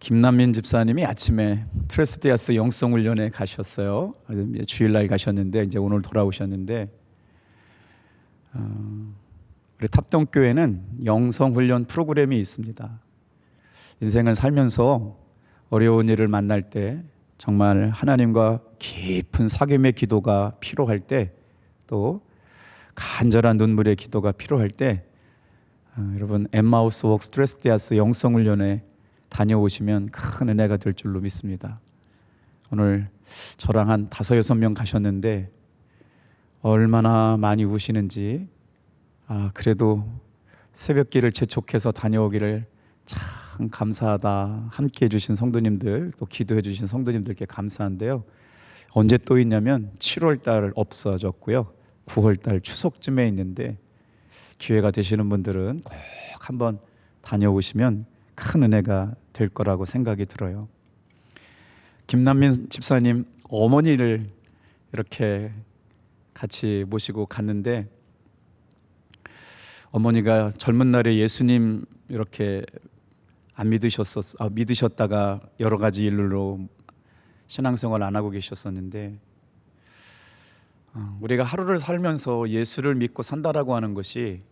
김남민 집사님이 아침에 트레스디아스 영성훈련에 가셨어요. 주일날 가셨는데 이제 오늘 돌아오셨는데 우리 탑동교회는 영성훈련 프로그램이 있습니다. 인생을 살면서 어려운 일을 만날 때 정말 하나님과 깊은 사귐의 기도가 필요할 때 또 간절한 눈물의 기도가 필요할 때 여러분 엠마우스 웍 트레스디아스 영성훈련에 다녀오시면 큰 은혜가 될 줄로 믿습니다. 오늘 저랑 한 5-6명 가셨는데 얼마나 많이 우시는지 그래도 새벽길을 재촉해서 다녀오기를 참 감사하다. 함께 해주신 성도님들 또 기도해 주신 성도님들께 감사한데요. 언제 또 있냐면 7월달 없어졌고요. 9월달 추석쯤에 있는데 기회가 되시는 분들은 꼭 한번 다녀오시면 큰 은혜가 될 거라고 생각이 들어요. 김남민 집사님 어머니를 이렇게 같이 모시고 갔는데 어머니가 젊은 날에 예수님 이렇게 안 믿으셨다가 여러 가지 일로 신앙생활 안 하고 계셨었는데 우리가 하루를 살면서 예수를 믿고 산다라고 하는 것이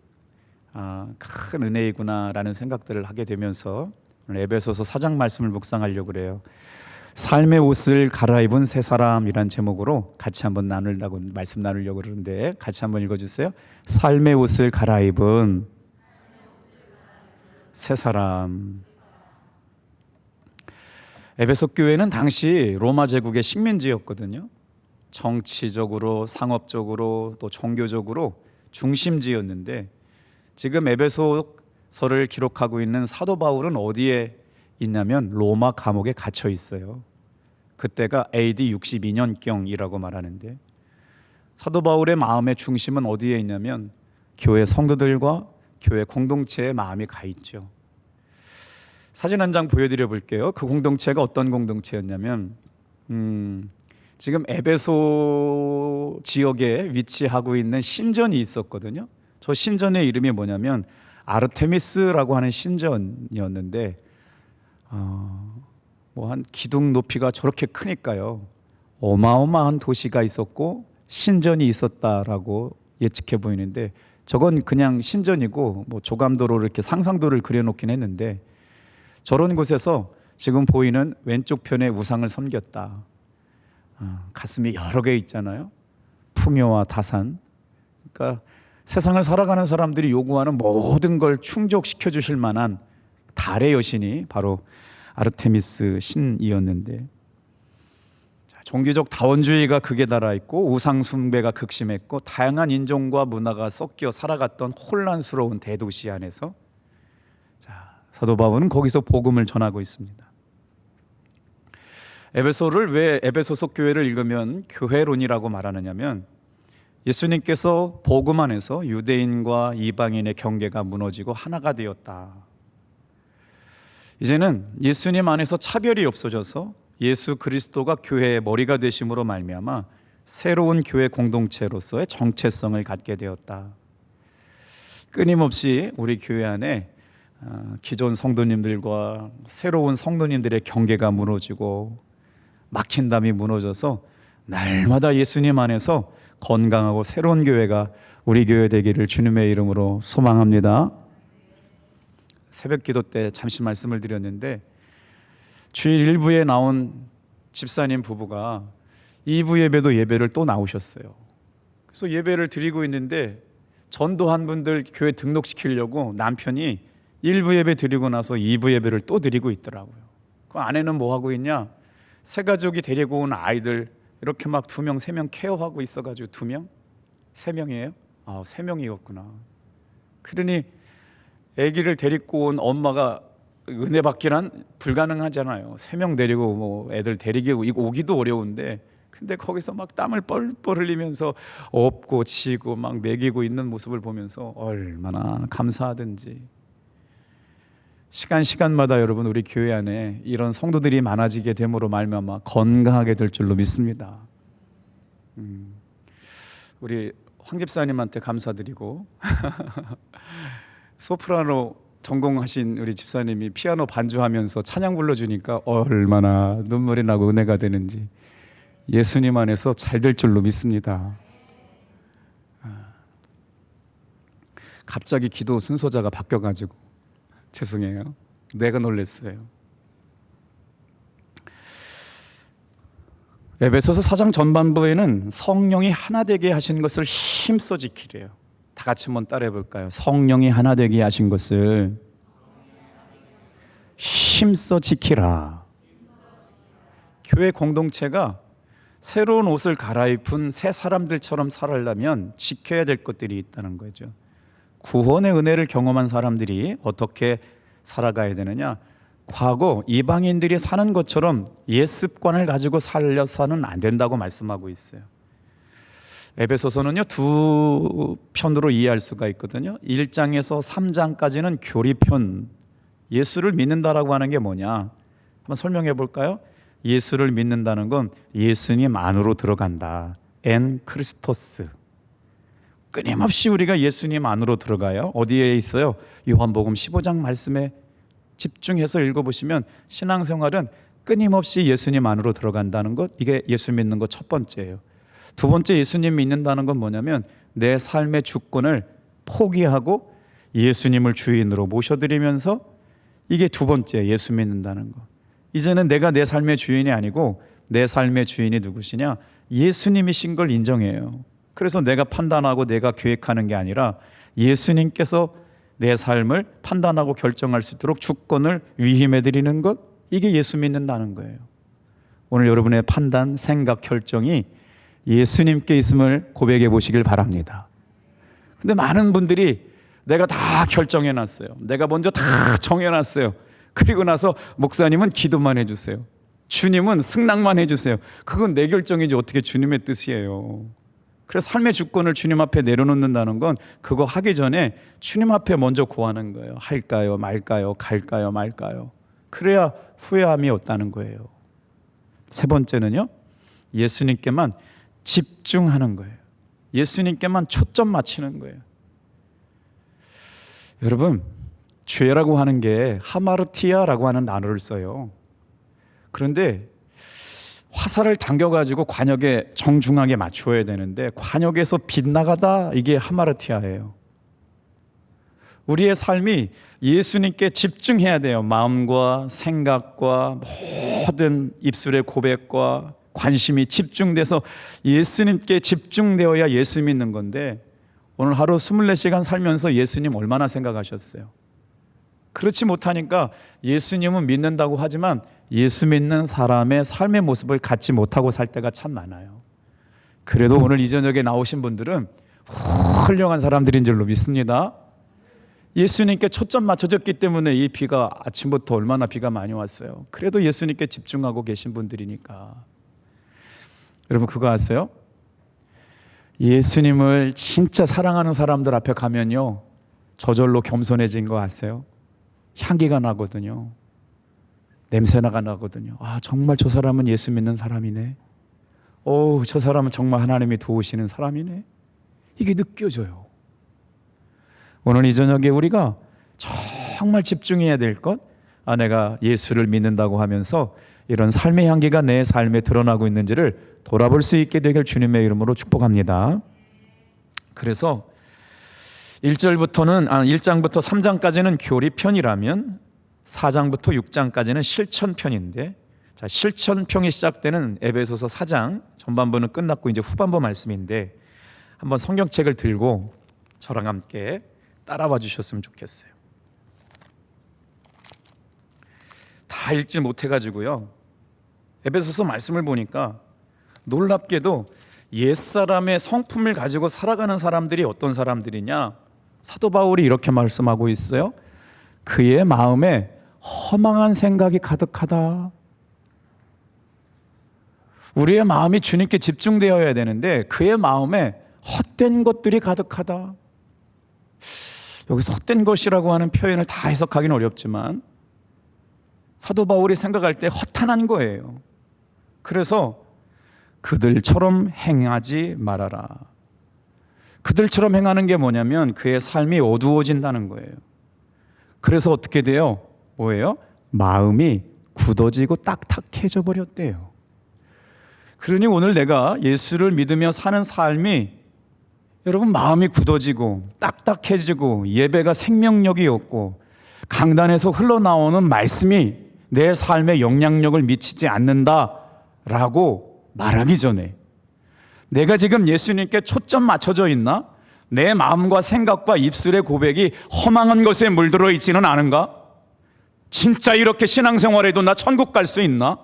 큰 은혜이구나라는 생각들을 하게 되면서 오늘 에베소서 4장 말씀을 묵상하려고 그래요. 삶의 옷을 갈아입은 새 사람이란 제목으로 같이 한번 말씀 나누려고 그러는데 같이 한번 읽어주세요. 삶의 옷을 갈아입은 새 사람. 에베소 교회는 당시 로마 제국의 식민지였거든요. 정치적으로, 상업적으로, 또 종교적으로 중심지였는데 지금 에베소서를 기록하고 있는 사도 바울은 어디에 있냐면 로마 감옥에 갇혀 있어요. 그때가 AD 62년경이라고 말하는데 사도 바울의 마음의 중심은 어디에 있냐면 교회 성도들과 교회 공동체의 마음이 가 있죠. 사진 한 장 보여드려 볼게요. 그 공동체가 어떤 공동체였냐면 지금 에베소 지역에 위치하고 있는 신전이 있었거든요. 저 신전의 이름이 뭐냐면 아르테미스라고 하는 신전이었는데 한 기둥 높이가 저렇게 크니까요. 어마어마한 도시가 있었고 신전이 있었다라고 예측해 보이는데 저건 그냥 신전이고 조감도로 이렇게 상상도를 그려놓긴 했는데 저런 곳에서 지금 보이는 왼쪽 편에 우상을 섬겼다. 가슴이 여러 개 있잖아요. 풍요와 다산. 그러니까 세상을 살아가는 사람들이 요구하는 모든 걸 충족시켜 주실 만한 달의 여신이 바로 아르테미스 신이었는데 종교적 다원주의가 극에 달아 있고 우상 숭배가 극심했고 다양한 인종과 문화가 섞여 살아갔던 혼란스러운 대도시 안에서 사도 바울은 거기서 복음을 전하고 있습니다. 에베소를 왜 에베소서 교회를 읽으면 교회론이라고 말하느냐면 예수님께서 복음 안에서 유대인과 이방인의 경계가 무너지고 하나가 되었다. 이제는 예수님 안에서 차별이 없어져서 예수 그리스도가 교회의 머리가 되심으로 말미암아 새로운 교회 공동체로서의 정체성을 갖게 되었다. 끊임없이 우리 교회 안에 기존 성도님들과 새로운 성도님들의 경계가 무너지고 막힌담이 무너져서 날마다 예수님 안에서 건강하고 새로운 교회가 우리 교회 되기를 주님의 이름으로 소망합니다. 새벽 기도 때 잠시 말씀을 드렸는데 주일 1부에 나온 집사님 부부가 2부 예배도 예배를 또 나오셨어요. 그래서 예배를 드리고 있는데 전도한 분들 교회 등록시키려고 남편이 1부 예배 드리고 나서 2부 예배를 또 드리고 있더라고요. 그 아내는 뭐 하고 있냐? 새 가족이 데리고 온 아이들 이렇게 막 2명, 3명 케어하고 있어가지고 2명? 3명이에요? 3명이었구나. 그러니 아기를 데리고 온 엄마가 은혜 받기란 불가능하잖아요. 3명 데리고 애들 데리고 오기도 어려운데 근데 거기서 막 땀을 뻘뻘 흘리면서 업고 치고 막 먹이고 있는 모습을 보면서 얼마나 감사하든지. 시간마다 여러분 우리 교회 안에 이런 성도들이 많아지게 됨으로 말미암아 건강하게 될 줄로 믿습니다. 우리 황 집사님한테 감사드리고 소프라노 전공하신 우리 집사님이 피아노 반주하면서 찬양 불러주니까 얼마나 눈물이 나고 은혜가 되는지 예수님 안에서 잘 될 줄로 믿습니다. 갑자기 기도 순서자가 바뀌어가지고 죄송해요. 내가 놀랐어요. 에베소서 4장 전반부에는 성령이 하나 되게 하신 것을 힘써 지키래요. 다 같이 한번 따라해 볼까요? 성령이 하나 되게 하신 것을 힘써 지키라. 교회 공동체가 새로운 옷을 갈아입은 새 사람들처럼 살아려면 지켜야 될 것들이 있다는 거죠. 구원의 은혜를 경험한 사람들이 어떻게 살아가야 되느냐? 과거 이방인들이 사는 것처럼 옛 습관을 가지고 살려서는 안 된다고 말씀하고 있어요. 에베소서는요, 두 편으로 이해할 수가 있거든요. 1장에서 3장까지는 교리편, 예수를 믿는다라고 하는 게 뭐냐? 한번 설명해 볼까요? 예수를 믿는다는 건 예수님 안으로 들어간다. 엔 크리스토스. 끊임없이 우리가 예수님 안으로 들어가요. 어디에 있어요? 요한복음 15장 말씀에 집중해서 읽어보시면 신앙생활은 끊임없이 예수님 안으로 들어간다는 것, 이게 예수 믿는 것 첫 번째예요. 두 번째 예수님 믿는다는 건 뭐냐면 내 삶의 주권을 포기하고 예수님을 주인으로 모셔드리면서, 이게 두 번째 예수 믿는다는 것. 이제는 내가 내 삶의 주인이 아니고 내 삶의 주인이 누구시냐? 예수님이신 걸 인정해요. 그래서 내가 판단하고 내가 계획하는 게 아니라 예수님께서 내 삶을 판단하고 결정할 수 있도록 주권을 위임해 드리는 것, 이게 예수 믿는다는 거예요. 오늘 여러분의 판단, 생각, 결정이 예수님께 있음을 고백해 보시길 바랍니다. 근데 많은 분들이 내가 다 결정해 놨어요. 내가 먼저 다 정해 놨어요. 그리고 나서 목사님은 기도만 해주세요. 주님은 승낙만 해주세요. 그건 내 결정이지 어떻게 주님의 뜻이에요. 그래서 삶의 주권을 주님 앞에 내려놓는다는 건 그거 하기 전에 주님 앞에 먼저 구하는 거예요. 할까요? 말까요? 갈까요? 말까요? 그래야 후회함이 없다는 거예요. 세 번째는요, 예수님께만 집중하는 거예요. 예수님께만 초점 맞추는 거예요. 여러분, 죄라고 하는 게 하마르티아라고 하는 단어를 써요. 그런데 화살을 당겨가지고 관역에 정중하게 맞추어야 되는데 관역에서 빗나가다, 이게 하마르티아예요. 우리의 삶이 예수님께 집중해야 돼요. 마음과 생각과 모든 입술의 고백과 관심이 집중돼서 예수님께 집중되어야 예수 믿는 건데, 오늘 하루 24시간 살면서 예수님 얼마나 생각하셨어요? 그렇지 못하니까 예수님은 믿는다고 하지만 예수 믿는 사람의 삶의 모습을 갖지 못하고 살 때가 참 많아요. 그래도 오늘 이 저녁에 나오신 분들은 훌륭한 사람들인 줄로 믿습니다. 예수님께 초점 맞춰졌기 때문에 이 비가 아침부터 얼마나 비가 많이 왔어요. 그래도 예수님께 집중하고 계신 분들이니까. 여러분 그거 아세요? 예수님을 진짜 사랑하는 사람들 앞에 가면요, 저절로 겸손해진 거 아세요? 향기가 나거든요. 냄새나가 나거든요. 아, 정말 저 사람은 예수 믿는 사람이네. 오, 저 사람은 정말 하나님이 도우시는 사람이네. 이게 느껴져요. 오늘 이 저녁에 우리가 정말 집중해야 될 것, 내가 예수를 믿는다고 하면서 이런 삶의 향기가 내 삶에 드러나고 있는지를 돌아볼 수 있게 되길 주님의 이름으로 축복합니다. 그래서 1장부터 3장까지는 교리편이라면 4장부터 6장까지는 실천편인데, 자, 실천편이 시작되는 에베소서 4장 전반부는 끝났고 이제 후반부 말씀인데, 한번 성경책을 들고 저랑 함께 따라와 주셨으면 좋겠어요. 다 읽지 못해가지고요, 에베소서 말씀을 보니까 놀랍게도 옛사람의 성품을 가지고 살아가는 사람들이 어떤 사람들이냐, 사도 바울이 이렇게 말씀하고 있어요. 그의 마음에 허망한 생각이 가득하다. 우리의 마음이 주님께 집중되어야 되는데 그의 마음에 헛된 것들이 가득하다. 여기서 헛된 것이라고 하는 표현을 다 해석하기는 어렵지만 사도 바울이 생각할 때 허탄한 거예요. 그래서 그들처럼 행하지 말아라. 그들처럼 행하는 게 뭐냐면 그의 삶이 어두워진다는 거예요. 그래서 어떻게 돼요? 뭐예요? 마음이 굳어지고 딱딱해져 버렸대요. 그러니 오늘 내가 예수를 믿으며 사는 삶이 여러분 마음이 굳어지고 딱딱해지고 예배가 생명력이 없고 강단에서 흘러나오는 말씀이 내 삶에 영향력을 미치지 않는다라고 말하기 전에 내가 지금 예수님께 초점 맞춰져 있나? 내 마음과 생각과 입술의 고백이 허망한 것에 물들어 있지는 않은가? 진짜 이렇게 신앙생활해도 나 천국 갈 수 있나?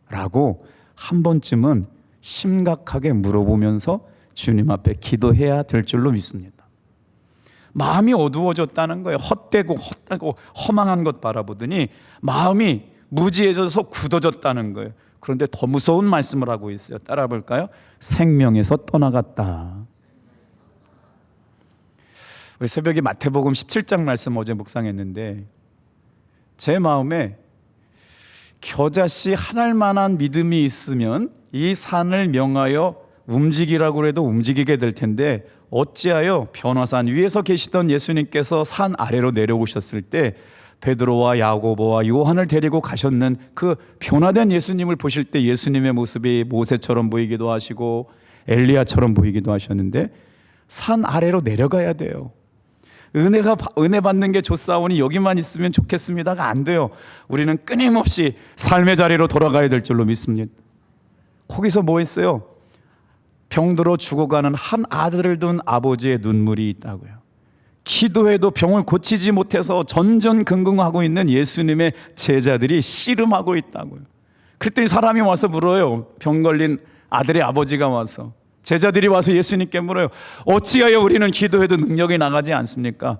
라고 한 번쯤은 심각하게 물어보면서 주님 앞에 기도해야 될 줄로 믿습니다. 마음이 어두워졌다는 거예요. 헛되고 허망한 것 바라보더니 마음이 무지해져서 굳어졌다는 거예요. 그런데 더 무서운 말씀을 하고 있어요. 따라 볼까요? 생명에서 떠나갔다. 우리 새벽에 마태복음 17장 말씀 어제 묵상했는데 제 마음에 겨자씨 한 알만한 믿음이 있으면 이 산을 명하여 움직이라고 해도 움직이게 될 텐데 어찌하여 변화산 위에서 계시던 예수님께서 산 아래로 내려오셨을 때 베드로와 야고보와 요한을 데리고 가셨는 그 변화된 예수님을 보실 때 예수님의 모습이 모세처럼 보이기도 하시고 엘리야처럼 보이기도 하셨는데 산 아래로 내려가야 돼요. 은혜 받는 게 좋사오니 여기만 있으면 좋겠습니다가 안 돼요. 우리는 끊임없이 삶의 자리로 돌아가야 될 줄로 믿습니다. 거기서 뭐 했어요? 병들어 죽어가는 한 아들을 둔 아버지의 눈물이 있다고요. 기도해도 병을 고치지 못해서 전전긍긍하고 있는 예수님의 제자들이 씨름하고 있다고요. 그랬더니 사람이 와서 물어요. 병 걸린 아들의 아버지가 와서, 제자들이 와서 예수님께 물어요. 어찌하여 우리는 기도해도 능력이 나가지 않습니까?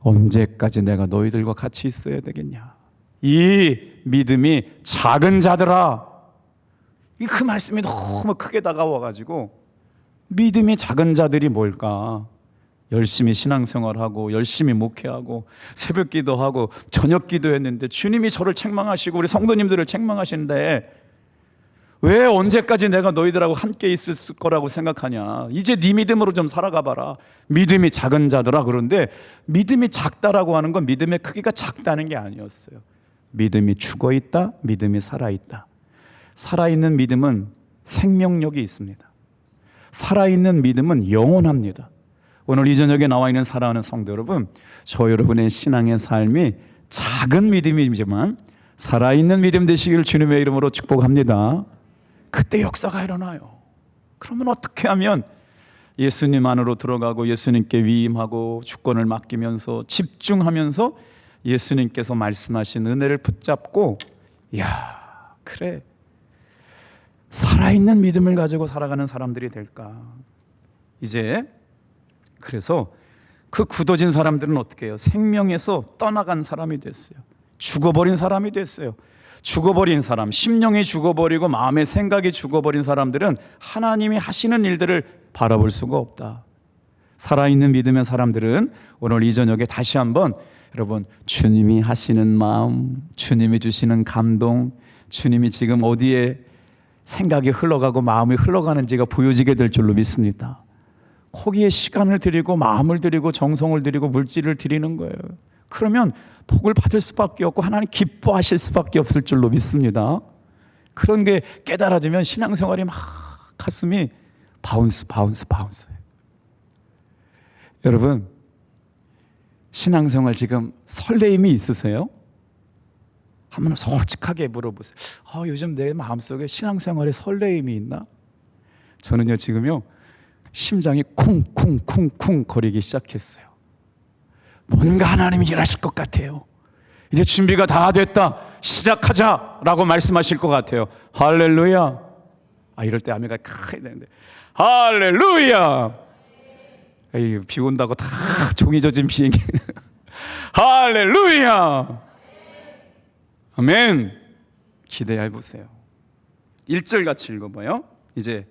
언제까지 내가 너희들과 같이 있어야 되겠냐? 이 믿음이 작은 자들아. 그 말씀이 너무 크게 다가와가지고 믿음이 작은 자들이 뭘까? 열심히 신앙생활하고 열심히 목회하고 새벽 기도하고 저녁 기도했는데 주님이 저를 책망하시고 우리 성도님들을 책망하시는데 왜 언제까지 내가 너희들하고 함께 있을 거라고 생각하냐? 이제 네 믿음으로 좀 살아가 봐라. 믿음이 작은 자들아. 그런데 믿음이 작다라고 하는 건 믿음의 크기가 작다는 게 아니었어요. 믿음이 죽어있다, 믿음이 살아있다. 살아있는 믿음은 생명력이 있습니다. 살아있는 믿음은 영원합니다. 오늘 이 저녁에 나와 있는 사랑하는 성도 여러분, 저 여러분의 신앙의 삶이 작은 믿음이지만 살아있는 믿음 되시기를 주님의 이름으로 축복합니다. 그때 역사가 일어나요. 그러면 어떻게 하면 예수님 안으로 들어가고 예수님께 위임하고 주권을 맡기면서 집중하면서 예수님께서 말씀하신 은혜를 붙잡고, 야, 그래, 살아있는 믿음을 가지고 살아가는 사람들이 될까? 이제 그래서 그 굳어진 사람들은 어떻게 해요? 생명에서 떠나간 사람이 됐어요. 죽어버린 사람이 됐어요. 죽어버린 사람, 심령이 죽어버리고 마음의 생각이 죽어버린 사람들은 하나님이 하시는 일들을 바라볼 수가 없다. 살아있는 믿음의 사람들은 오늘 이 저녁에 다시 한번 여러분, 주님이 하시는 마음, 주님이 주시는 감동, 주님이 지금 어디에 생각이 흘러가고 마음이 흘러가는지가 보여지게 될 줄로 믿습니다. 거기에 시간을 드리고 마음을 드리고 정성을 드리고 물질을 드리는 거예요. 그러면 복을 받을 수밖에 없고 하나님 기뻐하실 수밖에 없을 줄로 믿습니다. 그런 게 깨달아지면 신앙생활이 막 가슴이 바운스. 여러분, 신앙생활 지금 설레임이 있으세요? 한번 솔직하게 물어보세요. 요즘 내 마음속에 신앙생활에 설레임이 있나? 저는요 지금요 심장이 쿵쿵쿵쿵 거리기 시작했어요. 뭔가 하나님이 일하실 것 같아요. 이제 준비가 다 됐다, 시작하자라고 말씀하실 것 같아요. 할렐루야. 이럴 때 아멘가 크게 되는데 할렐루야. 에이, 비 온다고 다 종이 젖은 비행기. 할렐루야. 아멘. 기대해보세요. 1절 같이 읽어봐요. 이제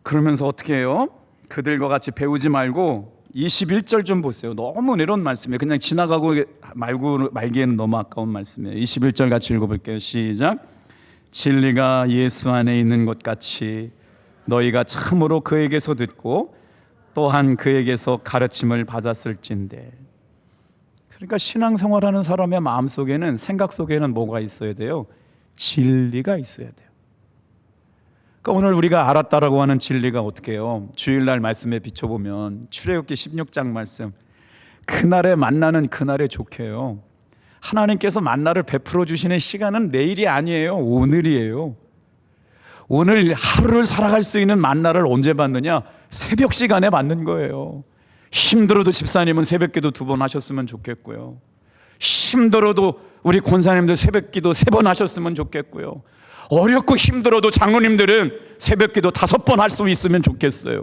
그러면서 어떻게 해요? 그들과 같이 배우지 말고 21절 좀 보세요. 너무 은혜로운 말씀이에요. 그냥 지나가고 말기에는 너무 아까운 말씀이에요. 21절 같이 읽어볼게요. 시작. 진리가 예수 안에 있는 것 같이 너희가 참으로 그에게서 듣고 또한 그에게서 가르침을 받았을진데. 그러니까 신앙생활하는 사람의 마음속에는, 생각 속에는 뭐가 있어야 돼요? 진리가 있어야 돼요. 그러니까 오늘 우리가 알았다라고 하는 진리가 어떻게 해요? 주일날 말씀에 비춰보면 출애굽기 16장 말씀, 그날에 만나는 그날에 좋게요. 하나님께서 만나를 베풀어 주시는 시간은 내일이 아니에요. 오늘이에요. 오늘 하루를 살아갈 수 있는 만나를 언제 받느냐? 새벽 시간에 받는 거예요. 힘들어도 집사님은 새벽기도 2번 하셨으면 좋겠고요. 힘들어도 우리 권사님들 새벽기도 3번 하셨으면 좋겠고요. 어렵고 힘들어도 장로님들은 새벽기도 5번 할 수 있으면 좋겠어요.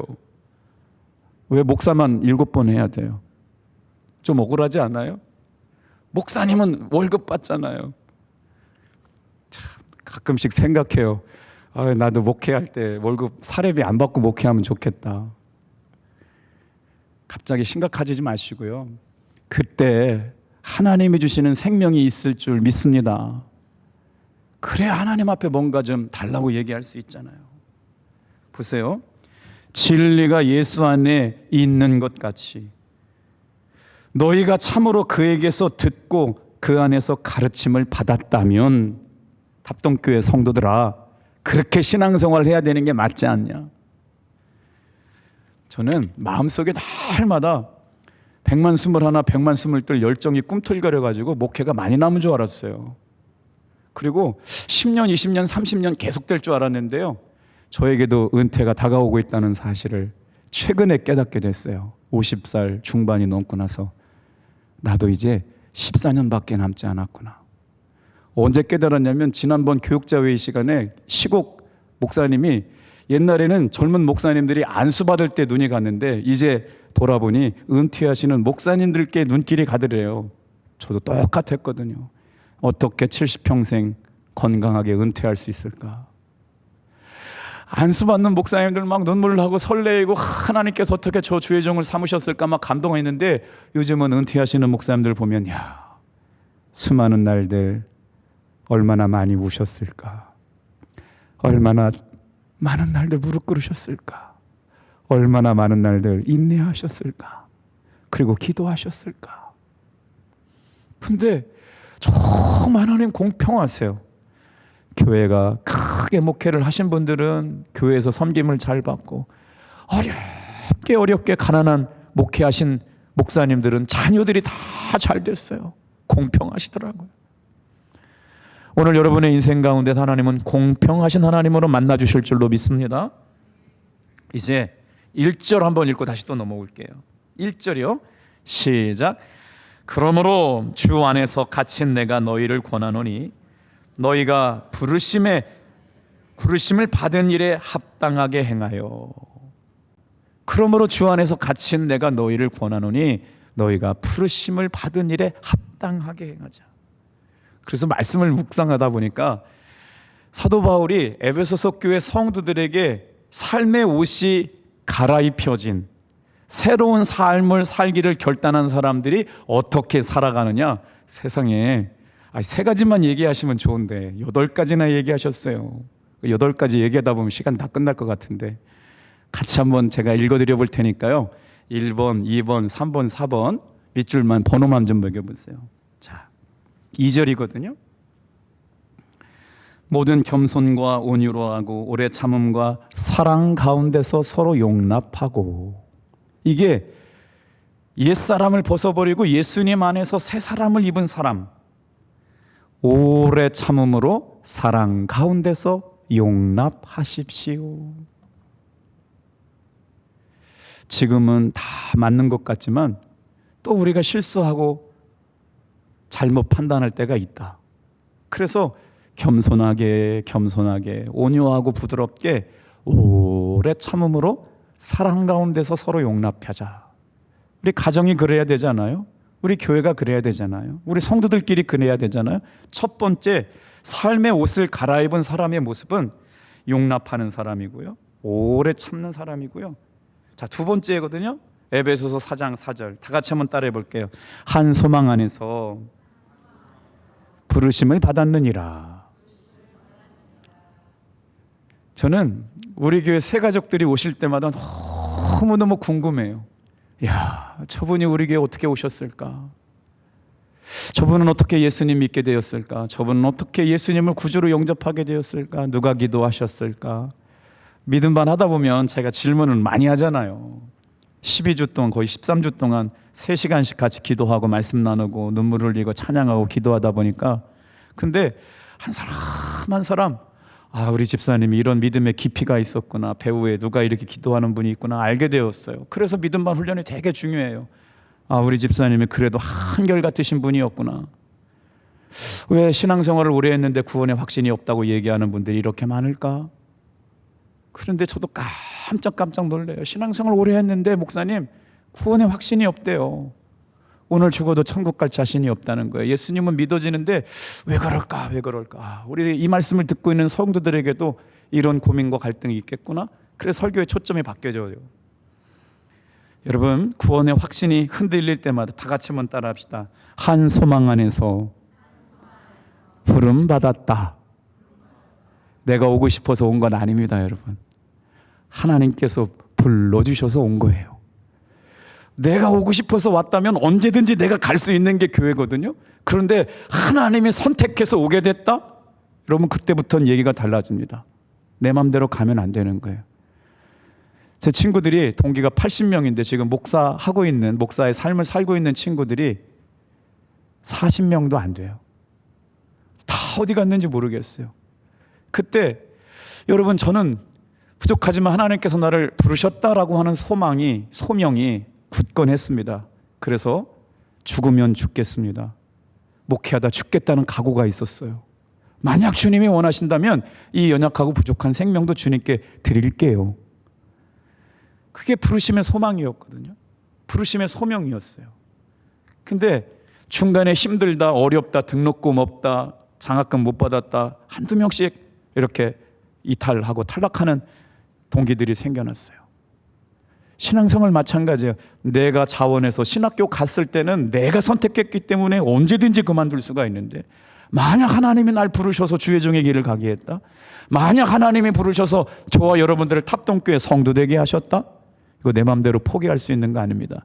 왜 목사만 7번 해야 돼요? 좀 억울하지 않아요? 목사님은 월급 받잖아요. 참, 가끔씩 생각해요. 나도 목회할 때 월급 사례비 안 받고 목회하면 좋겠다. 갑자기 심각해지지 마시고요. 그때 하나님이 주시는 생명이 있을 줄 믿습니다. 그래야 하나님 앞에 뭔가 좀 달라고 얘기할 수 있잖아요. 보세요. 진리가 예수 안에 있는 것 같이 너희가 참으로 그에게서 듣고 그 안에서 가르침을 받았다면, 답동교회 성도들아, 그렇게 신앙생활을 해야 되는 게 맞지 않냐? 저는 마음속에 날마다 100만 21, 100만 22 열정이 꿈틀거려가지고 목회가 많이 남은 줄 알았어요. 그리고 10년, 20년, 30년 계속될 줄 알았는데요, 저에게도 은퇴가 다가오고 있다는 사실을 최근에 깨닫게 됐어요. 50살 중반이 넘고 나서 나도 이제 14년밖에 남지 않았구나. 언제 깨달았냐면 지난번 교육자회의 시간에 시곡 목사님이, 옛날에는 젊은 목사님들이 안수받을 때 눈이 갔는데 이제 돌아보니 은퇴하시는 목사님들께 눈길이 가더래요. 저도 똑같았거든요. 어떻게 70평생 건강하게 은퇴할 수 있을까? 안수받는 목사님들 막 눈물 나고 설레이고, 하나님께서 어떻게 저 주의 종을 삼으셨을까 막 감동했는데, 요즘은 은퇴하시는 목사님들 보면, 야, 수많은 날들 얼마나 많이 우셨을까? 얼마나 많은 날들 무릎 꿇으셨을까? 얼마나 많은 날들 인내하셨을까? 그리고 기도하셨을까? 근데 정말 하나님 공평하세요. 교회가 크게 목회를 하신 분들은 교회에서 섬김을 잘 받고, 어렵게 가난한 목회하신 목사님들은 자녀들이 다 잘 됐어요. 공평하시더라고요. 오늘 여러분의 인생 가운데 하나님은 공평하신 하나님으로 만나 주실 줄로 믿습니다. 이제 1절 한번 읽고 다시 또 넘어올게요. 1절이요. 시작. 그러므로 주 안에서 갇힌 내가 너희를 권하노니 너희가 부르심을 받은 일에 합당하게 행하여. 그러므로 주 안에서 갇힌 내가 너희를 권하노니 너희가 부르심을 받은 일에 합당하게 행하자. 그래서 말씀을 묵상하다 보니까 사도 바울이 에베소서 교회 성도들에게 삶의 옷이 갈아입혀진 새로운 삶을 살기를 결단한 사람들이 어떻게 살아가느냐, 세상에 3가지만 얘기하시면 좋은데 8가지나 얘기하셨어요. 8가지 얘기하다 보면 시간 다 끝날 것 같은데 같이 한번 제가 읽어드려 볼 테니까요. 1번, 2번, 3번, 4번 밑줄만, 번호만 좀 매겨보세요. 자, 2절이거든요. 모든 겸손과 온유로 하고 오래 참음과 사랑 가운데서 서로 용납하고. 이게 옛사람을 벗어버리고 예수님 안에서 새 사람을 입은 사람. 오래 참음으로 사랑 가운데서 용납하십시오. 지금은 다 맞는 것 같지만 또 우리가 실수하고 잘못 판단할 때가 있다. 그래서 겸손하게 온유하고 부드럽게 오래 참음으로 사랑 가운데서 서로 용납하자. 우리 가정이 그래야 되잖아요. 우리 교회가 그래야 되잖아요. 우리 성도들끼리 그래야 되잖아요. 첫 번째, 삶의 옷을 갈아입은 사람의 모습은 용납하는 사람이고요, 오래 참는 사람이고요. 자, 2번째거든요. 에베소서 4장 4절 다 같이 한번 따라해 볼게요. 한 소망 안에서 부르심을 받았느니라. 저는 우리 교회 새 가족들이 오실 때마다 너무너무 궁금해요. 야, 저분이 우리 교회 어떻게 오셨을까? 저분은 어떻게 예수님 믿게 되었을까? 저분은 어떻게 예수님을 구주로 영접하게 되었을까? 누가 기도하셨을까? 믿음 반 하다 보면 제가 질문을 많이 하잖아요. 12주 동안, 거의 13주 동안 3시간씩 같이 기도하고 말씀 나누고 눈물 흘리고 찬양하고 기도하다 보니까, 근데 한 사람 한 사람, 아, 우리 집사님이 이런 믿음의 깊이가 있었구나, 배후에 누가 이렇게 기도하는 분이 있구나 알게 되었어요. 그래서 믿음 반 훈련이 되게 중요해요. 아, 우리 집사님이 그래도 한결같으신 분이었구나. 왜 신앙생활을 오래 했는데 구원의 확신이 없다고 얘기하는 분들이 이렇게 많을까? 그런데 저도 깜짝 놀래요. 신앙생활 오래 했는데 목사님 구원의 확신이 없대요. 오늘 죽어도 천국 갈 자신이 없다는 거예요. 예수님은 믿어지는데 왜 그럴까? 우리 이 말씀을 듣고 있는 성도들에게도 이런 고민과 갈등이 있겠구나. 그래서 설교의 초점이 바뀌어져요. 여러분, 구원의 확신이 흔들릴 때마다 다 같이 한번 따라합시다. 한 소망 안에서 부름 받았다. 내가 오고 싶어서 온 건 아닙니다, 여러분. 하나님께서 불러주셔서 온 거예요. 내가 오고 싶어서 왔다면 언제든지 내가 갈 수 있는 게 교회거든요. 그런데 하나님이 선택해서 오게 됐다? 여러분, 그때부터는 얘기가 달라집니다. 내 맘대로 가면 안 되는 거예요. 제 친구들이 동기가 80명인데 지금 목사의 삶을 살고 있는 친구들이 40명도 안 돼요. 다 어디 갔는지 모르겠어요. 그때 여러분, 저는 부족하지만 하나님께서 나를 부르셨다라고 하는 소명이 굳건했습니다. 그래서 죽으면 죽겠습니다. 목회하다 죽겠다는 각오가 있었어요. 만약 주님이 원하신다면 이 연약하고 부족한 생명도 주님께 드릴게요. 그게 부르심의 소망이었거든요. 부르심의 소명이었어요. 근데 중간에 힘들다, 어렵다, 등록금 없다, 장학금 못 받았다, 한두 명씩 이렇게 이탈하고 탈락하는 동기들이 생겨났어요. 신앙생활 마찬가지예요. 내가 자원해서 신학교 갔을 때는 내가 선택했기 때문에 언제든지 그만둘 수가 있는데, 만약 하나님이 날 부르셔서 주의 종의 길을 가게 했다, 만약 하나님이 부르셔서 저와 여러분들을 탑동교회 성도 되게 하셨다, 이거 내 마음대로 포기할 수 있는 거 아닙니다.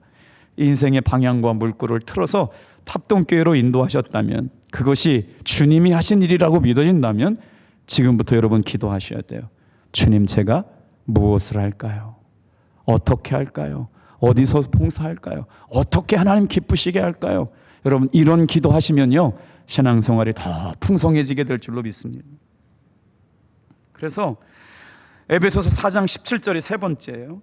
인생의 방향과 물꼬를 틀어서 탑동교회로 인도하셨다면, 그것이 주님이 하신 일이라고 믿어진다면 지금부터 여러분 기도하셔야 돼요. 주님, 제가 무엇을 할까요? 어떻게 할까요? 어디서 봉사할까요? 어떻게 하나님 기쁘시게 할까요? 여러분, 이런 기도하시면요, 신앙생활이 더 풍성해지게 될 줄로 믿습니다. 그래서 에베소서 4장 17절이 세 번째예요.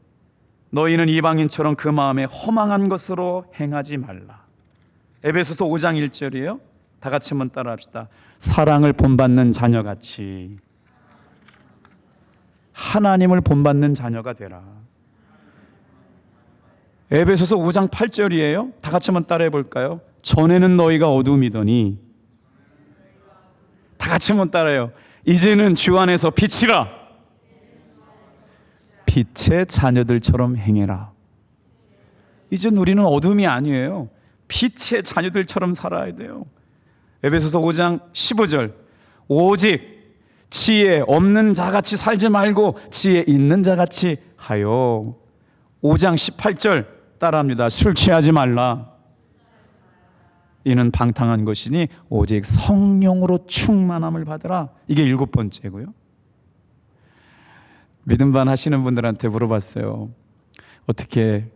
너희는 이방인처럼 그 마음에 허망한 것으로 행하지 말라. 에베소서 5장 1절이에요. 다 같이 한번 따라합시다. 사랑을 본받는 자녀같이 하나님을 본받는 자녀가 되라. 에베소서 5장 8절이에요. 다 같이 한번 따라해 볼까요? 전에는 너희가 어둠이더니, 다 같이 한번 따라해요. 이제는 주 안에서 빛이라. 빛의 자녀들처럼 행해라. 이젠 우리는 어둠이 아니에요. 빛의 자녀들처럼 살아야 돼요. 에베소서 5장 15절, 오직 지혜 없는 자같이 살지 말고 지혜 있는 자같이 하여. 5장 18절 따라합니다. 술 취하지 말라. 이는 방탕한 것이니 오직 성령으로 충만함을 받으라. 이게 7번째고요. 믿음 반 하시는 분들한테 물어봤어요. 어떻게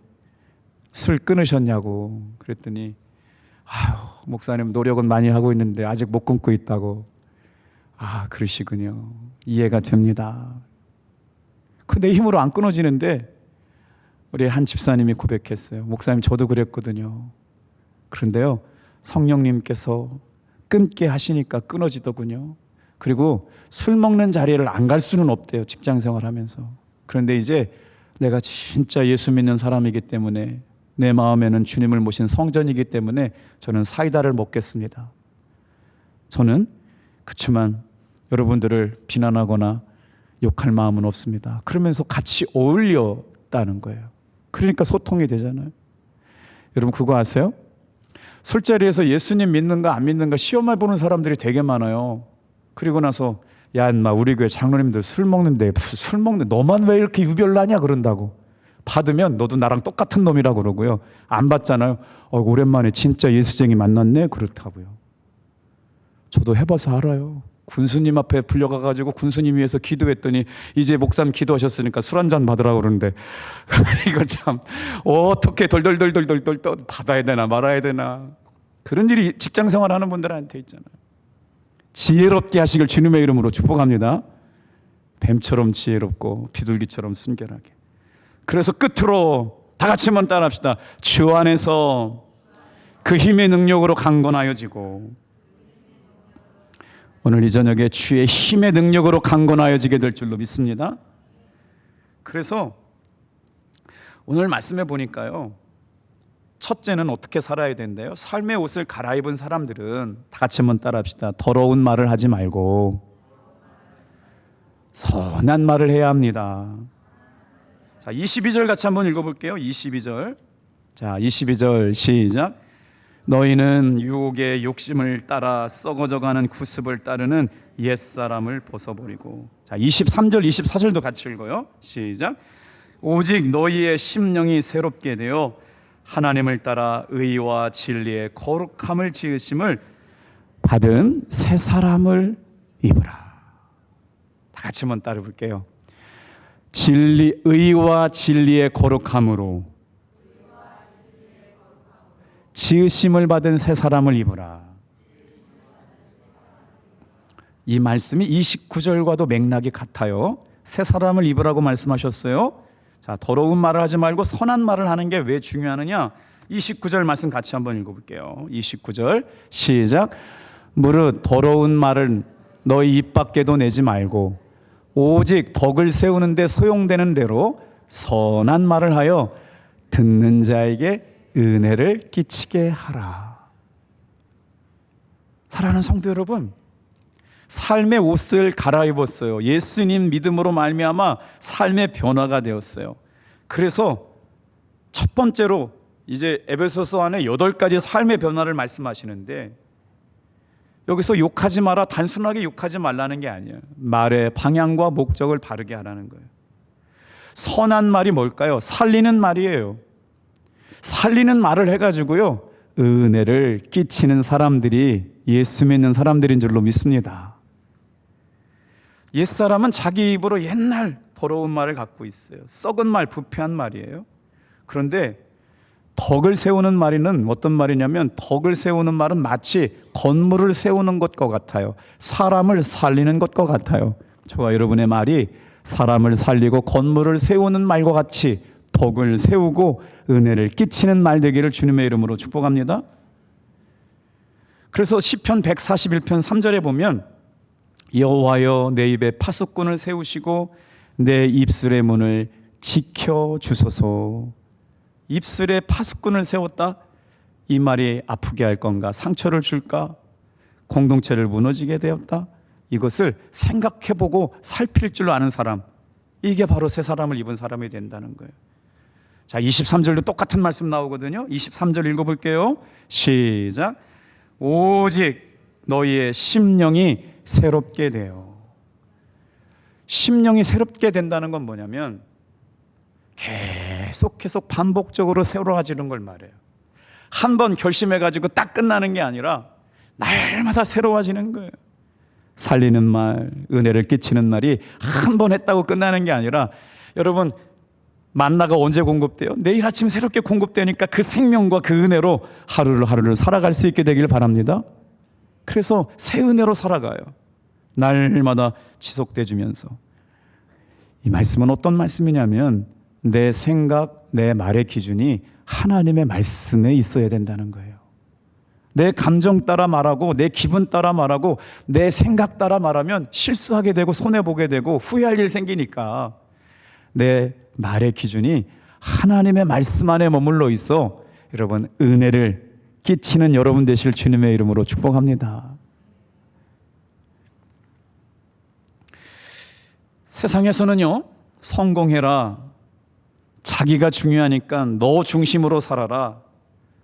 술 끊으셨냐고. 그랬더니 아유, 목사님 노력은 많이 하고 있는데 아직 못 끊고 있다고. 아, 그러시군요. 이해가 됩니다. 그 내 힘으로 안 끊어지는데 우리 한 집사님이 고백했어요. 목사님, 저도 그랬거든요. 그런데요, 성령님께서 끊게 하시니까 끊어지더군요. 그리고 술 먹는 자리를 안 갈 수는 없대요, 직장 생활하면서. 그런데 이제 내가 진짜 예수 믿는 사람이기 때문에, 내 마음에는 주님을 모신 성전이기 때문에 저는 사이다를 먹겠습니다. 저는 그렇지만 여러분들을 비난하거나 욕할 마음은 없습니다. 그러면서 같이 어울렸다는 거예요. 그러니까 소통이 되잖아요. 여러분, 그거 아세요? 술자리에서 예수님 믿는가 안 믿는가 시험을 보는 사람들이 되게 많아요. 그리고 나서 야, 인마, 우리 교회 장로님들 술 먹는데, 무슨 술 먹는데 너만 왜 이렇게 유별나냐 그런다고. 받으면 너도 나랑 똑같은 놈이라고 그러고요. 안 받잖아요. 오랜만에 진짜 예수쟁이 만났네 그렇다고요. 저도 해봐서 알아요. 군수님 앞에 불려가가지고 군수님 위해서 기도했더니 이제 목사님 기도하셨으니까 술 한잔 받으라고 그러는데 이거 참 어떻게 덜덜덜덜덜덜 받아야 되나 말아야 되나, 그런 일이 직장생활 하는 분들한테 있잖아요. 지혜롭게 하시길 주님의 이름으로 축복합니다. 뱀처럼 지혜롭고 비둘기처럼 순결하게. 그래서 끝으로 다 같이 한번 따라합시다. 주 안에서 그 힘의 능력으로 강건하여지고, 오늘 이 저녁에 주의 힘의 능력으로 강건하여지게 될 줄로 믿습니다. 그래서 오늘 말씀해 보니까요, 첫째는 어떻게 살아야 된대요? 삶의 옷을 갈아입은 사람들은 다 같이 한번 따라합시다. 더러운 말을 하지 말고 선한 말을 해야 합니다. 자, 22절 같이 한번 읽어볼게요. 22절. 자, 22절 시작. 너희는 유혹의 욕심을 따라 썩어져가는 구습을 따르는 옛사람을 벗어버리고. 자, 23절 24절도 같이 읽어요. 시작. 오직 너희의 심령이 새롭게 되어 하나님을 따라 의와 진리의 거룩함을 지으심을 받은 새 사람을 입으라. 다 같이 한번 따라 볼게요. 의와 진리의 거룩함으로 지으심을 받은 새 사람을 입으라. 이 말씀이 29절과도 맥락이 같아요. 새 사람을 입으라고 말씀하셨어요. 자, 더러운 말을 하지 말고 선한 말을 하는 게 왜 중요하느냐? 29절 말씀 같이 한번 읽어볼게요. 29절 시작. 무릇 더러운 말은 너희 입 밖에도 내지 말고 오직 덕을 세우는 데 소용되는 대로 선한 말을 하여 듣는 자에게 은혜를 끼치게 하라. 사랑하는 성도 여러분, 삶의 옷을 갈아입었어요. 예수님 믿음으로 말미암아 삶의 변화가 되었어요. 그래서 첫 번째로 이제 에베소서 안에 8가지 삶의 변화를 말씀하시는데, 여기서 욕하지 마라, 단순하게 욕하지 말라는 게 아니에요. 말의 방향과 목적을 바르게 하라는 거예요. 선한 말이 뭘까요? 살리는 말이에요. 살리는 말을 해가지고요, 은혜를 끼치는 사람들이 예수 믿는 사람들인 줄로 믿습니다. 옛사람은 자기 입으로 옛날 더러운 말을 갖고 있어요. 썩은 말, 부패한 말이에요. 그런데 덕을 세우는 말은 어떤 말이냐면, 덕을 세우는 말은 마치 건물을 세우는 것과 같아요. 사람을 살리는 것과 같아요. 저와 여러분의 말이 사람을 살리고 건물을 세우는 말과 같이 덕을 세우고 은혜를 끼치는 말 되기를 주님의 이름으로 축복합니다. 그래서 시편 141편 3절에 보면, 여호와여 내 입에 파수꾼을 세우시고 내 입술의 문을 지켜주소서. 입술에 파수꾼을 세웠다? 이 말이 아프게 할 건가? 상처를 줄까? 공동체를 무너지게 되었다? 이것을 생각해보고 살필 줄 아는 사람, 이게 바로 새 사람을 입은 사람이 된다는 거예요. 자, 23절도 똑같은 말씀 나오거든요. 23절 읽어볼게요. 시작. 오직 너희의 심령이 새롭게 돼요. 심령이 새롭게 된다는 건 뭐냐면 계속 반복적으로 새로워지는 걸 말해요. 한 번 결심해가지고 딱 끝나는 게 아니라 날마다 새로워지는 거예요. 살리는 말, 은혜를 끼치는 말이 한 번 했다고 끝나는 게 아니라, 여러분 만나가 언제 공급돼요? 내일 아침 새롭게 공급되니까 그 생명과 그 은혜로 하루를 살아갈 수 있게 되길 바랍니다. 그래서 새 은혜로 살아가요. 날마다 지속돼 주면서. 이 말씀은 어떤 말씀이냐면, 내 생각, 내 말의 기준이 하나님의 말씀에 있어야 된다는 거예요. 내 감정 따라 말하고 내 기분 따라 말하고 내 생각 따라 말하면 실수하게 되고 손해보게 되고 후회할 일 생기니까, 내 말의 기준이 하나님의 말씀 안에 머물러 있어 여러분 은혜를 끼치는 여러분 되실 주님의 이름으로 축복합니다. 세상에서는요, 성공해라, 자기가 중요하니까 너 중심으로 살아라,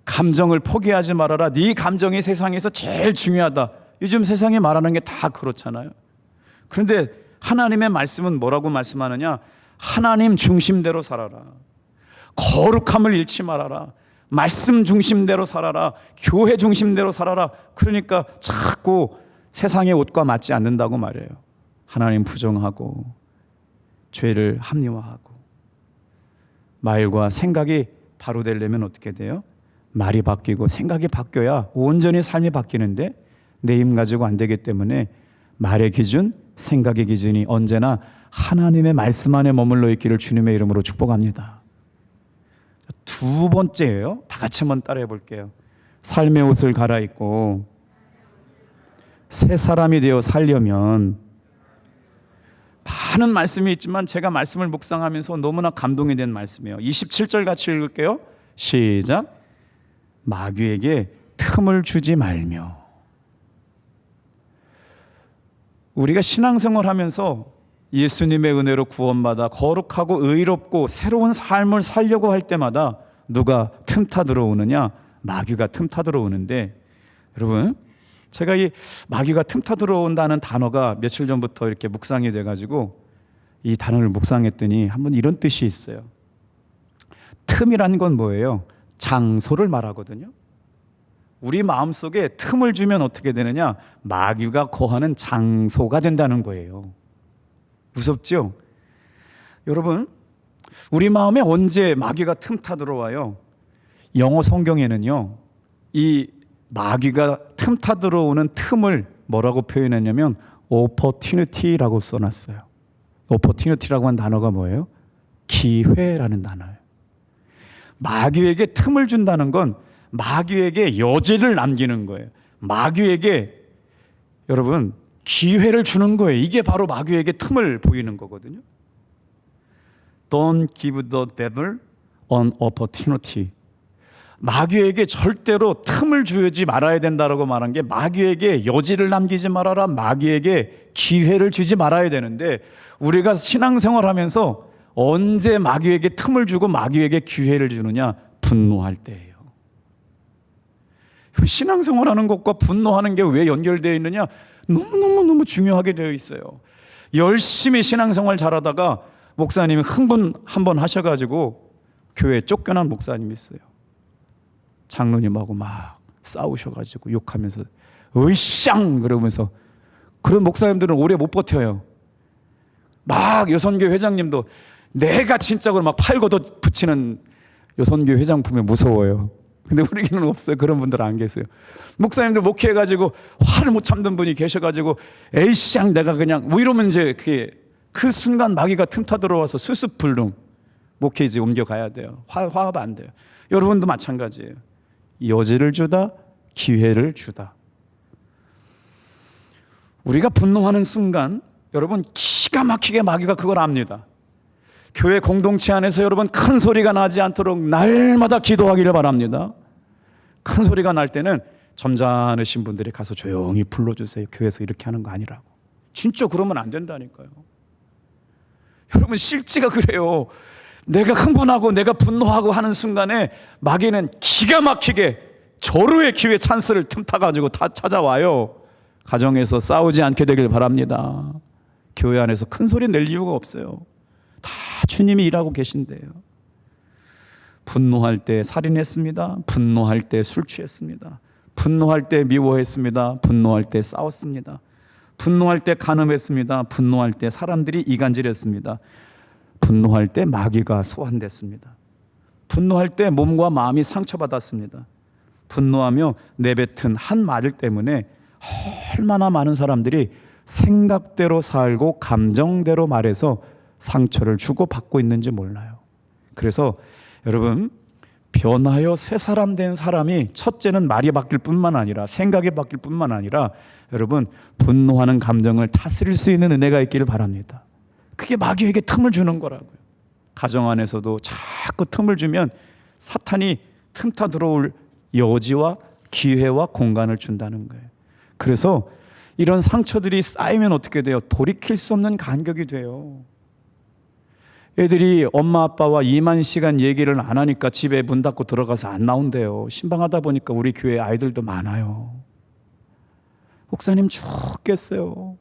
감정을 포기하지 말아라, 네 감정이 세상에서 제일 중요하다, 요즘 세상에 말하는 게 다 그렇잖아요. 그런데 하나님의 말씀은 뭐라고 말씀하느냐? 하나님 중심대로 살아라. 거룩함을 잃지 말아라. 말씀 중심대로 살아라. 교회 중심대로 살아라. 그러니까 자꾸 세상의 옷과 맞지 않는다고 말해요. 하나님 부정하고 죄를 합리화하고. 말과 생각이 바로 되려면 어떻게 돼요? 말이 바뀌고 생각이 바뀌어야 온전히 삶이 바뀌는데 내 힘 가지고 안 되기 때문에 말의 기준, 생각의 기준이 언제나 하나님의 말씀 안에 머물러 있기를 주님의 이름으로 축복합니다. 두 번째예요. 다 같이 한번 따라해 볼게요. 삶의 옷을 갈아입고 새 사람이 되어 살려면, 많은 말씀이 있지만 제가 말씀을 묵상하면서 너무나 감동이 된 말씀이에요. 27절 같이 읽을게요. 시작. 마귀에게 틈을 주지 말며. 우리가 신앙생활 하면서 예수님의 은혜로 구원받아 거룩하고 의롭고 새로운 삶을 살려고 할 때마다 누가 틈타 들어오느냐? 마귀가 틈타 들어오는데, 여러분, 제가 이 마귀가 틈타 들어온다는 단어가 며칠 전부터 이렇게 묵상이 돼가지고 이 단어를 묵상했더니 한번 이런 뜻이 있어요. 틈이라는 건 뭐예요? 장소를 말하거든요. 우리 마음속에 틈을 주면 어떻게 되느냐? 마귀가 거하는 장소가 된다는 거예요. 무섭죠? 여러분, 우리 마음에 언제 마귀가 틈타 들어와요? 영어 성경에는요, 이 마귀가 틈타 들어오는 틈을 뭐라고 표현했냐면 opportunity라고 써놨어요. opportunity라고 한 단어가 뭐예요? 기회라는 단어예요. 마귀에게 틈을 준다는 건 마귀에게 여지를 남기는 거예요. 마귀에게, 여러분, 기회를 주는 거예요. 이게 바로 마귀에게 틈을 보이는 거거든요. Don't give the devil an opportunity. 마귀에게 절대로 틈을 주지 말아야 된다라고 말한 게, 마귀에게 여지를 남기지 말아라, 마귀에게 기회를 주지 말아야 되는데, 우리가 신앙생활하면서 언제 마귀에게 틈을 주고 마귀에게 기회를 주느냐? 분노할 때예요. 신앙생활하는 것과 분노하는 게 왜 연결되어 있느냐? 너무 중요하게 되어 있어요. 열심히 신앙생활 잘하다가 목사님이 흥분 한번 하셔가지고 교회에 쫓겨난 목사님이 있어요. 장로님하고 막 싸우셔가지고 욕하면서 으쌰 그러면서. 그런 목사님들은 오래 못 버텨요. 막 여선교 회장님도 내가 진짜로 막 팔 걷어 붙이는 여선교 회장 보면 무서워요. 근데 우리에게는 없어요. 그런 분들 안 계세요. 목사님들 목회해가지고 화를 못 참는 분이 계셔가지고 에이쌍 내가 그냥 뭐 이러면 이제 그 순간 마귀가 틈타 들어와서 수습불능 목회 이제 옮겨가야 돼요. 화합 안 돼요. 여러분도 마찬가지예요. 여지를 주다, 기회를 주다. 우리가 분노하는 순간 여러분 기가 막히게 마귀가 그걸 압니다. 교회 공동체 안에서 여러분 큰 소리가 나지 않도록 날마다 기도하기를 바랍니다. 큰 소리가 날 때는 점잖으신 분들이 가서 조용히 불러주세요. 교회에서 이렇게 하는 거 아니라고. 진짜 그러면 안 된다니까요. 여러분 실제가 그래요. 내가 흥분하고 내가 분노하고 하는 순간에 마귀는 기가 막히게 절호의 기회 찬스를 틈타가지고 다 찾아와요. 가정에서 싸우지 않게 되길 바랍니다. 교회 안에서 큰 소리 낼 이유가 없어요. 다 주님이 일하고 계신데요. 분노할 때 살인했습니다. 분노할 때 술 취했습니다. 분노할 때 미워했습니다. 분노할 때 싸웠습니다. 분노할 때 간음했습니다. 분노할 때 사람들이 이간질했습니다. 분노할 때 마귀가 소환됐습니다. 분노할 때 몸과 마음이 상처받았습니다. 분노하며 내뱉은 한 말 때문에 얼마나 많은 사람들이 생각대로 살고 감정대로 말해서 상처를 주고 받고 있는지 몰라요. 그래서 여러분 변하여 새 사람 된 사람이 첫째는 말이 바뀔 뿐만 아니라 생각이 바뀔 뿐만 아니라 여러분 분노하는 감정을 다스릴 수 있는 은혜가 있기를 바랍니다. 그게 마귀에게 틈을 주는 거라고요. 가정 안에서도 자꾸 틈을 주면 사탄이 틈타 들어올 여지와 기회와 공간을 준다는 거예요. 그래서 이런 상처들이 쌓이면 어떻게 돼요? 돌이킬 수 없는 간격이 돼요. 애들이 엄마 아빠와 2만 시간 얘기를 안 하니까 집에 문 닫고 들어가서 안 나온대요. 신방하다 보니까 우리 교회 아이들도 많아요. 목사님 죽겠어요.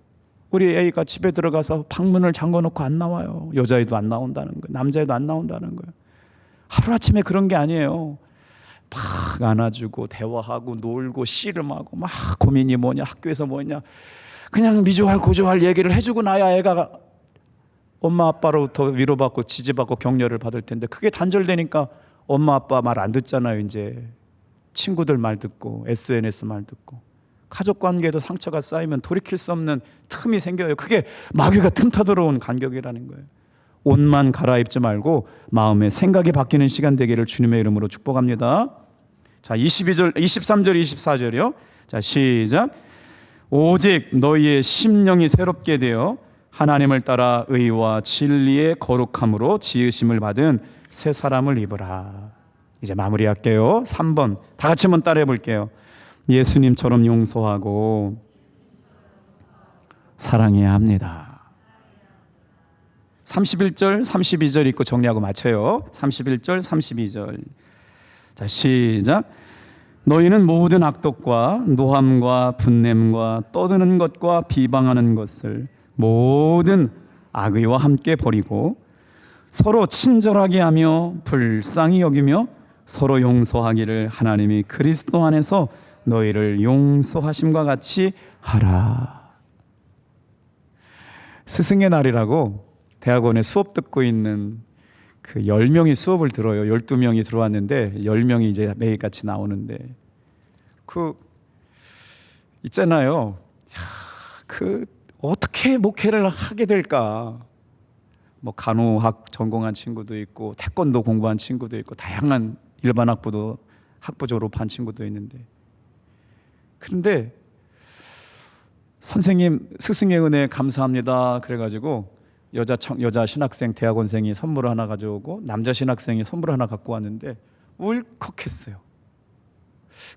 우리 애가 집에 들어가서 방문을 잠궈 놓고 안 나와요. 여자애도 안 나온다는 거예요. 남자애도 안 나온다는 거예요. 하루아침에 그런 게 아니에요. 막 안아주고 대화하고 놀고 씨름하고 막 고민이 뭐냐, 학교에서 뭐냐, 그냥 미조할 고조할 얘기를 해주고 나야 애가 엄마 아빠로부터 위로받고 지지받고 격려를 받을 텐데, 그게 단절되니까 엄마 아빠 말 안 듣잖아요. 이제 친구들 말 듣고 SNS 말 듣고, 가족 관계도 상처가 쌓이면 돌이킬 수 없는 틈이 생겨요. 그게 마귀가 틈타 들어온 간격이라는 거예요. 옷만 갈아입지 말고 마음의 생각이 바뀌는 시간 되기를 주님의 이름으로 축복합니다. 자, 23절 24절이요. 자, 시작. 오직 너희의 심령이 새롭게 되어 하나님을 따라 의와 진리의 거룩함으로 지으심을 받은 새 사람을 입으라. 이제 마무리할게요. 3번 다 같이 한번 따라해 볼게요. 예수님처럼 용서하고 사랑해야 합니다. 31절 32절 읽고 정리하고 마쳐요. 31절 32절. 자, 시작. 너희는 모든 악독과 노함과 분냄과 떠드는 것과 비방하는 것을 모든 악의와 함께 버리고 서로 친절하게 하며 불쌍히 여기며 서로 용서하기를 하나님이 그리스도 안에서 너희를 용서하심과 같이 하라. 스승의 날이라고 대학원에 수업 듣고 있는 그 10명이 수업을 들어요. 12명이 들어왔는데 10명이 이제 매일같이 나오는데, 그 있잖아요. 그 어떻게 목회를 하게 될까? 뭐 간호학 전공한 친구도 있고 태권도 공부한 친구도 있고 다양한 일반 학부 졸업한 친구도 있는데, 그런데 선생님 스승의 은혜 감사합니다 그래가지고 여자 신학생 대학원생이 선물 하나 가져오고 남자 신학생이 선물 하나 갖고 왔는데 울컥했어요.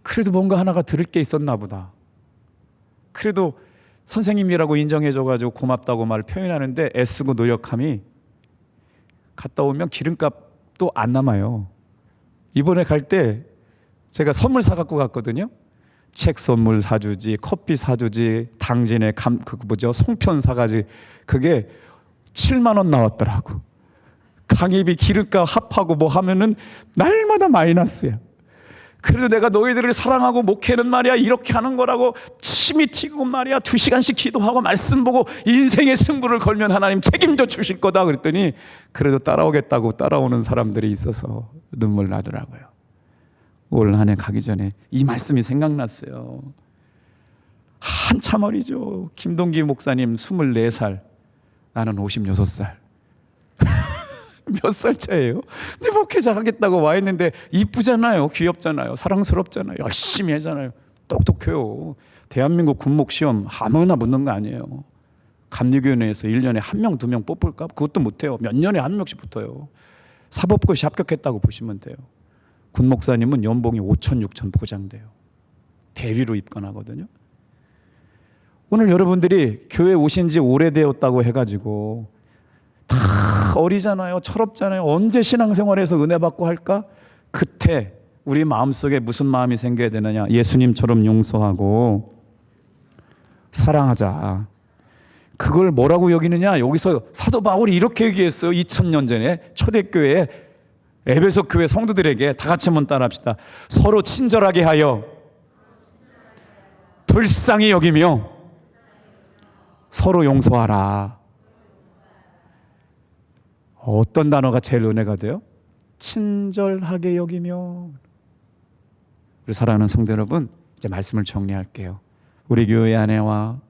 그래도 뭔가 하나가 들을 게 있었나 보다. 그래도 선생님이라고 인정해줘가지고 고맙다고 말을 표현하는데 애쓰고 노력함이 갔다 오면 기름값도 안 남아요. 이번에 갈 때 제가 선물 사갖고 갔거든요. 책 선물 사주지, 커피 사주지, 당진에 송편 사가지. 그게 7만 원 나왔더라고. 강의비 기름값 합하고 뭐 하면은 날마다 마이너스야. 그래도 내가 너희들을 사랑하고 목회는 말이야 이렇게 하는 거라고 침이 튀고 말이야 2시간씩 기도하고 말씀 보고 인생의 승부를 걸면 하나님 책임져 주실 거다 그랬더니 그래도 따라오겠다고 따라오는 사람들이 있어서 눈물 나더라고요. 올 한 해 가기 전에 이 말씀이 생각났어요. 한참 어리죠. 김동기 목사님 24살, 나는 56살. 몇 살 차예요? 근데 목회자 하겠다고 와 있는데 이쁘잖아요, 귀엽잖아요, 사랑스럽잖아요, 열심히 하잖아요, 똑똑해요. 대한민국 군목 시험 아무나 붙는 거 아니에요. 감리교회에서 1년에 1명 2명 뽑을까? 그것도 못해요. 몇 년에 한 명씩 붙어요. 사법고시 합격했다고 보시면 돼요. 군 목사님은 연봉이 5천 6천 보장돼요. 대위로 입건하거든요. 오늘 여러분들이 교회 오신 지 오래되었다고 해가지고 다 어리잖아요, 철없잖아요. 언제 신앙생활에서 은혜 받고 할까? 그때 우리 마음속에 무슨 마음이 생겨야 되느냐? 예수님처럼 용서하고 사랑하자. 그걸 뭐라고 여기느냐? 여기서 사도 바울이 이렇게 얘기했어요. 2000년 전에 초대교회 에베소 교회 성도들에게 다 같이 한번 따라합시다. 서로 친절하게 하여 불쌍히 여기며 서로 용서하라. 어떤 단어가 제일 은혜가 돼요? 친절하게 여기며. 우리 사랑하는 성도 여러분, 이제 말씀을 정리할게요. 우리 교회 안에와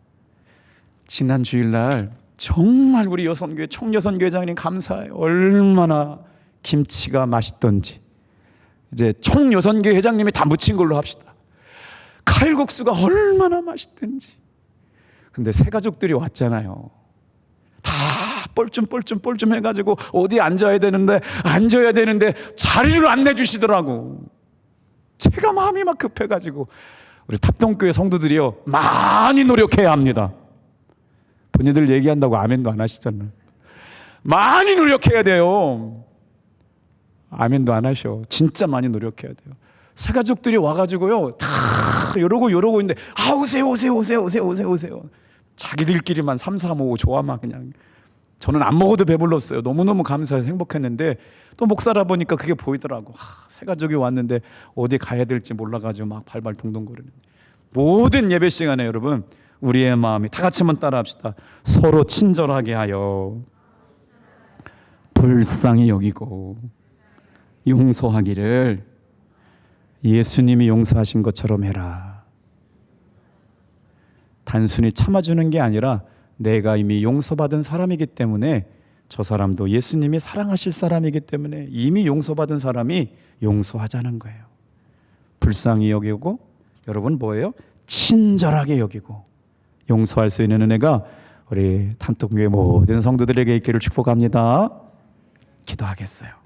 지난 주일날 정말 우리 여선교회 총여선교회장님 감사해요. 얼마나 김치가 맛있던지. 이제 총여선교회 회장님이 다 묻힌 걸로 합시다. 칼국수가 얼마나 맛있던지. 근데 새 가족들이 왔잖아요. 다 뻘쭘 해가지고 어디 앉아야 되는데 자리를 안 내주시더라고. 제가 마음이 막 급해가지고 우리 탑동교회 성도들이요 많이 노력해야 합니다. 본인들 얘기한다고 아멘도 안 하시잖아요. 많이 노력해야 돼요. 아멘도 안 하셔. 진짜 많이 노력해야 돼요. 새 가족들이 와가지고요 다 이러고 있는데 오세요. 자기들끼리만 3, 4, 5 좋아만 그냥 저는 안 먹어도 배불렀어요. 너무너무 감사해서 행복했는데 또 목사라 보니까 그게 보이더라고. 새 가족이 왔는데 어디 가야 될지 몰라가지고 막 발발 동동거리는. 모든 예배 시간에 여러분 우리의 마음이 다 같이 한번 따라합시다. 서로 친절하게 하여 불쌍히 여기고 용서하기를 예수님이 용서하신 것처럼 해라. 단순히 참아주는 게 아니라 내가 이미 용서받은 사람이기 때문에 저 사람도 예수님이 사랑하실 사람이기 때문에 이미 용서받은 사람이 용서하자는 거예요. 불쌍히 여기고 여러분 뭐예요? 친절하게 여기고 용서할 수 있는 은혜가 우리 탐톡교회 모든 성도들에게 있기를 축복합니다. 기도하겠어요.